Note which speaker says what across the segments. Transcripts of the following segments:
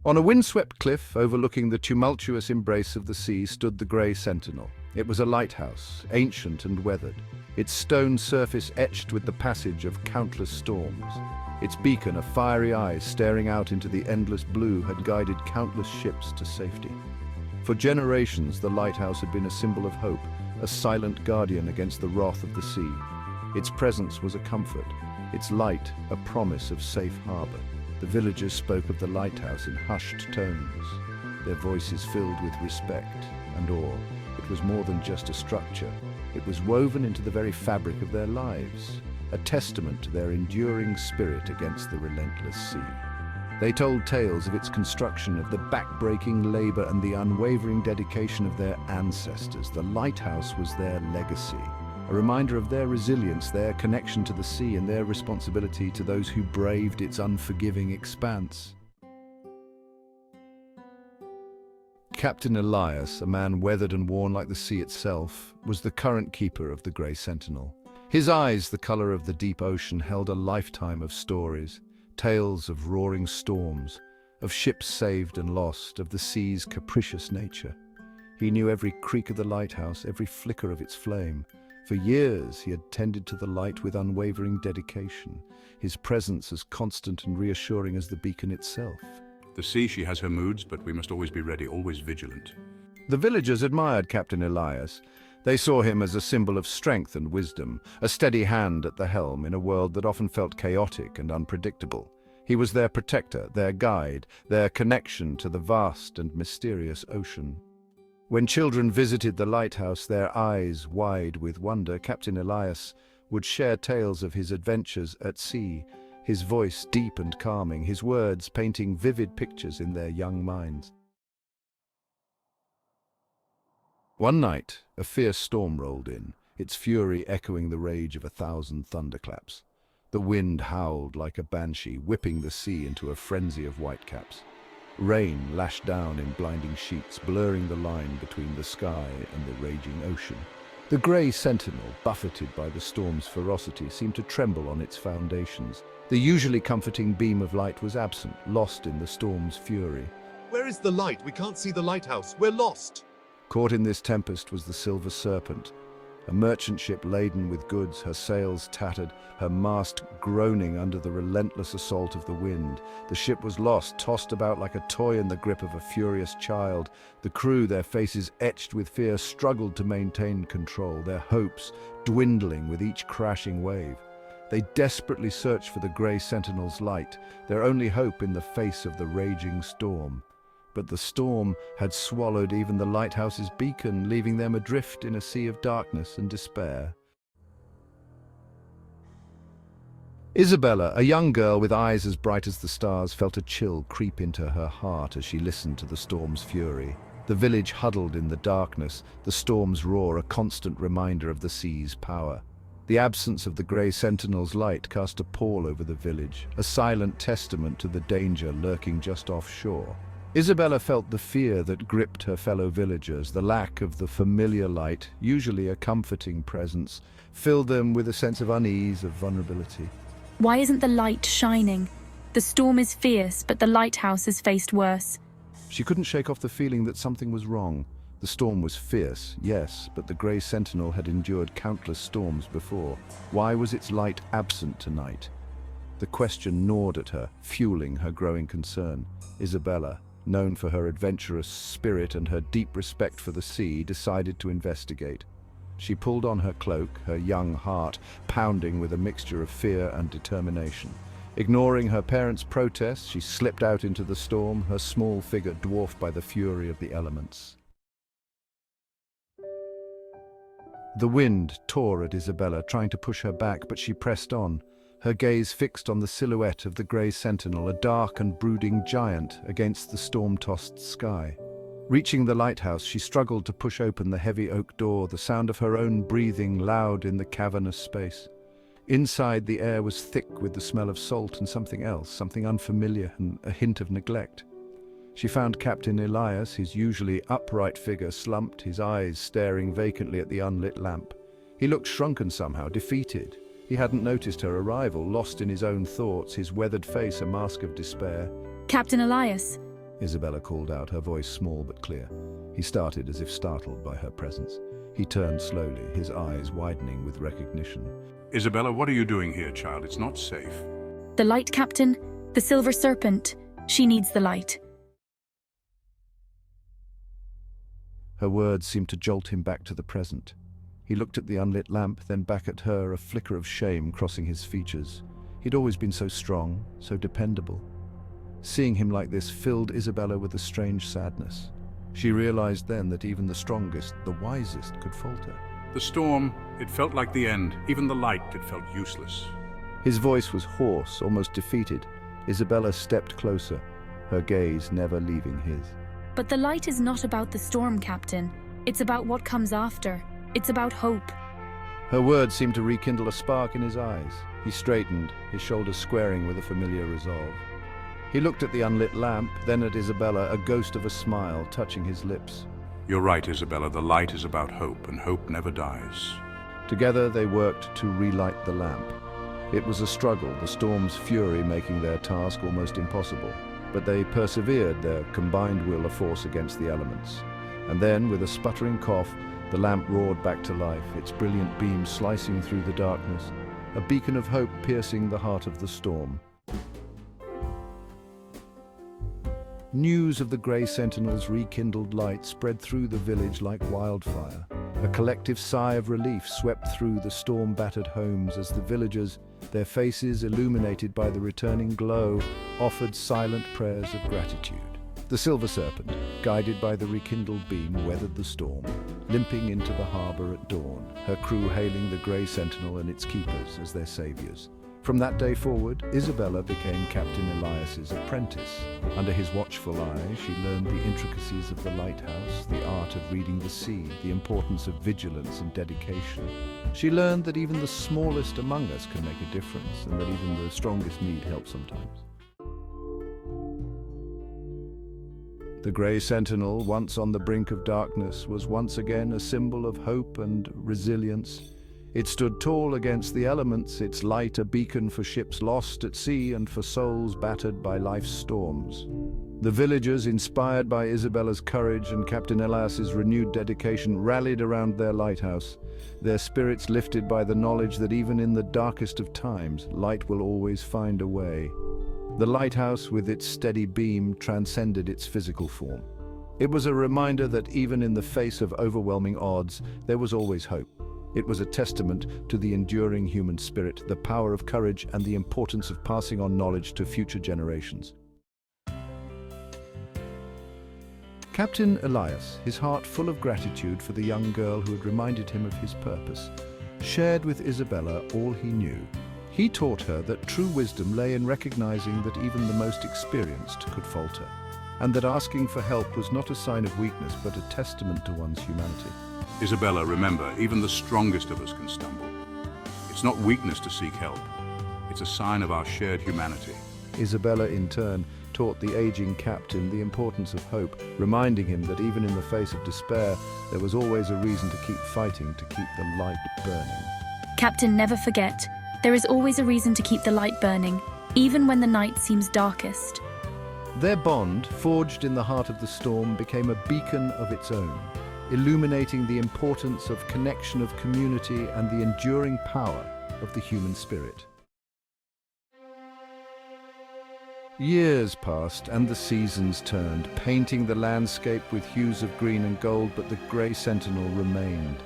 Speaker 1: On a windswept cliff overlooking the tumultuous embrace of the sea stood the grey sentinel. It was a lighthouse, ancient and weathered, its stone surface etched with the passage of countless storms. Its beacon of fiery eyes staring out into the endless blue had guided countless ships to safety. For generations, the lighthouse had been a symbol of hope, a silent guardian against the wrath of the sea. Its presence was a comfort, its light a promise of safe harbor. The villagers spoke of the lighthouse in hushed tones, their voices filled with respect and awe. It was more than just a structure. It was woven into the very fabric of their lives, a testament to their enduring spirit against the relentless sea. They told tales of its construction, of the back-breaking labor and the unwavering dedication of their ancestors. The lighthouse was their legacy, a reminder of their resilience, their connection to the sea, and their responsibility to those who braved its unforgiving expanse. Captain Elias, a man weathered and worn like the sea itself, was the current keeper of the Grey Sentinel. His eyes, the color of the deep ocean, held a lifetime of stories, tales of roaring storms, of ships saved and lost, of the sea's capricious nature. He knew every creak of the lighthouse, every flicker of its flame. For years he had tended to the light with unwavering dedication, his presence as constant and reassuring as the beacon itself.
Speaker 2: The sea, she has her moods, but we must always be ready, always vigilant.
Speaker 1: The villagers admired Captain Elias. They saw him as a symbol of strength and wisdom, a steady hand at the helm in a world that often felt chaotic and unpredictable. He was their protector, their guide, their connection to the vast and mysterious ocean. When children visited the lighthouse, their eyes wide with wonder, Captain Elias would share tales of his adventures at sea, his voice deep and calming, his words painting vivid pictures in their young minds. One night, a fierce storm rolled in, its fury echoing the rage of 1,000 thunderclaps. The wind howled like a banshee, whipping the sea into a frenzy of whitecaps. Rain lashed down in blinding sheets, blurring the line between the sky and the raging ocean. The grey sentinel, buffeted by the storm's ferocity, seemed to tremble on its foundations. The usually comforting beam of light was absent, lost in the storm's fury.
Speaker 3: Where is the light? We can't see the lighthouse. We're lost.
Speaker 1: Caught in this tempest was the Silver Serpent, a merchant ship laden with goods, her sails tattered, her mast groaning under the relentless assault of the wind. The ship was lost, tossed about like a toy in the grip of a furious child. The crew, their faces etched with fear, struggled to maintain control, their hopes dwindling with each crashing wave. They desperately searched for the Grey Sentinel's light, their only hope in the face of the raging storm. But the storm had swallowed even the lighthouse's beacon, leaving them adrift in a sea of darkness and despair. Isabella, a young girl with eyes as bright as the stars, felt a chill creep into her heart as she listened to the storm's fury. The village huddled in the darkness, the storm's roar a constant reminder of the sea's power. The absence of the Grey Sentinel's light cast a pall over the village, a silent testament to the danger lurking just offshore. Isabella felt the fear that gripped her fellow villagers. The lack of the familiar light, usually a comforting presence, filled them with a sense of unease, of vulnerability.
Speaker 4: Why isn't the light shining? The storm is fierce, but the lighthouse has faced worse.
Speaker 1: She couldn't shake off the feeling that something was wrong. The storm was fierce, yes, but the Grey Sentinel had endured countless storms before. Why was its light absent tonight? The question gnawed at her, fueling her growing concern. Isabella, known for her adventurous spirit and her deep respect for the sea, decided to investigate. She pulled on her cloak, her young heart pounding with a mixture of fear and determination. Ignoring her parents' protests, she slipped out into the storm, her small figure dwarfed by the fury of the elements. The wind tore at Isabella, trying to push her back, but she pressed on, her gaze fixed on the silhouette of the Grey Sentinel, a dark and brooding giant against the storm-tossed sky. Reaching the lighthouse, she struggled to push open the heavy oak door, the sound of her own breathing loud in the cavernous space. Inside, the air was thick with the smell of salt and something else, something unfamiliar and a hint of neglect. She found Captain Elias, his usually upright figure slumped, his eyes staring vacantly at the unlit lamp. He looked shrunken somehow, defeated. He hadn't noticed her arrival, lost in his own thoughts, his weathered face a mask of despair.
Speaker 4: Captain Elias,
Speaker 1: Isabella called out, her voice small but clear. He started as if startled by her presence. He turned slowly, his eyes widening with recognition.
Speaker 2: Isabella, what are you doing here, child? It's not safe.
Speaker 4: The light, Captain. The silver serpent. She needs the light.
Speaker 1: Her words seemed to jolt him back to the present. He looked at the unlit lamp, then back at her, a flicker of shame crossing his features. He'd always been so strong, so dependable. Seeing him like this filled Isabella with a strange sadness. She realized then that even the strongest, the wisest, could falter.
Speaker 2: The storm, it felt like the end. Even the light, it felt useless.
Speaker 1: His voice was hoarse, almost defeated. Isabella stepped closer, her gaze never leaving his.
Speaker 4: But the light is not about the storm, Captain. It's about what comes after. It's about hope.
Speaker 1: Her words seemed to rekindle a spark in his eyes. He straightened, his shoulders squaring with a familiar resolve. He looked at the unlit lamp, then at Isabella, a ghost of a smile touching his lips.
Speaker 2: You're right, Isabella. The light is about hope, and hope never dies.
Speaker 1: Together they worked to relight the lamp. It was a struggle, the storm's fury making their task almost impossible. But they persevered, their combined will a force against the elements. And then, with a sputtering cough, the lamp roared back to life, its brilliant beam slicing through the darkness, a beacon of hope piercing the heart of the storm. News of the Grey Sentinel's rekindled light spread through the village like wildfire. A collective sigh of relief swept through the storm-battered homes as the villagers, their faces illuminated by the returning glow, offered silent prayers of gratitude. The Silver Serpent, guided by the rekindled beam, weathered the storm, limping into the harbour at dawn, her crew hailing the Grey Sentinel and its keepers as their saviours. From that day forward, Isabella became Captain Elias's apprentice. Under his watchful eye, she learned the intricacies of the lighthouse, the art of reading the sea, the importance of vigilance and dedication. She learned that even the smallest among us can make a difference, and that even the strongest need help sometimes. The Grey Sentinel, once on the brink of darkness, was once again a symbol of hope and resilience. It stood tall against the elements, its light a beacon for ships lost at sea and for souls battered by life's storms. The villagers, inspired by Isabella's courage and Captain Elias's renewed dedication, rallied around their lighthouse, their spirits lifted by the knowledge that even in the darkest of times, light will always find a way. The lighthouse, with its steady beam, transcended its physical form. It was a reminder that even in the face of overwhelming odds, there was always hope. It was a testament to the enduring human spirit, the power of courage, and the importance of passing on knowledge to future generations. Captain Elias, his heart full of gratitude for the young girl who had reminded him of his purpose, shared with Isabella all he knew. He taught her that true wisdom lay in recognizing that even the most experienced could falter, and that asking for help was not a sign of weakness but a testament to one's humanity.
Speaker 2: Isabella, remember, even the strongest of us can stumble. It's not weakness to seek help. It's a sign of our shared humanity.
Speaker 1: Isabella, in turn, taught the aging captain the importance of hope, reminding him that even in the face of despair, there was always a reason to keep fighting, to keep the light burning.
Speaker 4: Captain, never forget, there is always a reason to keep the light burning, even when the night seems darkest.
Speaker 1: Their bond, forged in the heart of the storm, became a beacon of its own, illuminating the importance of connection, of community, and the enduring power of the human spirit. Years passed and the seasons turned, painting the landscape with hues of green and gold, but the Grey Sentinel remained.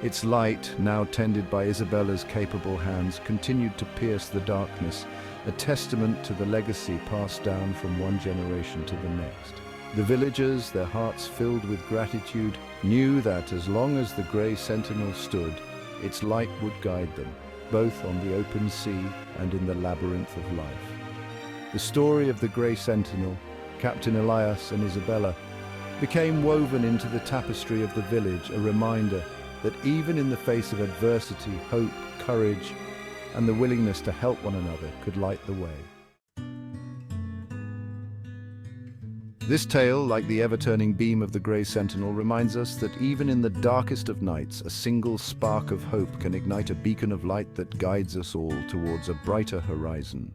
Speaker 1: Its light, now tended by Isabella's capable hands, continued to pierce the darkness, a testament to the legacy passed down from one generation to the next. The villagers, their hearts filled with gratitude, knew that as long as the Grey Sentinel stood, its light would guide them, both on the open sea and in the labyrinth of life. The story of the Grey Sentinel, Captain Elias and Isabella, became woven into the tapestry of the village, a reminder that even in the face of adversity, hope, courage, and the willingness to help one another could light the way. This tale, like the ever-turning beam of the Grey Sentinel, reminds us that even in the darkest of nights, a single spark of hope can ignite a beacon of light that guides us all towards a brighter horizon.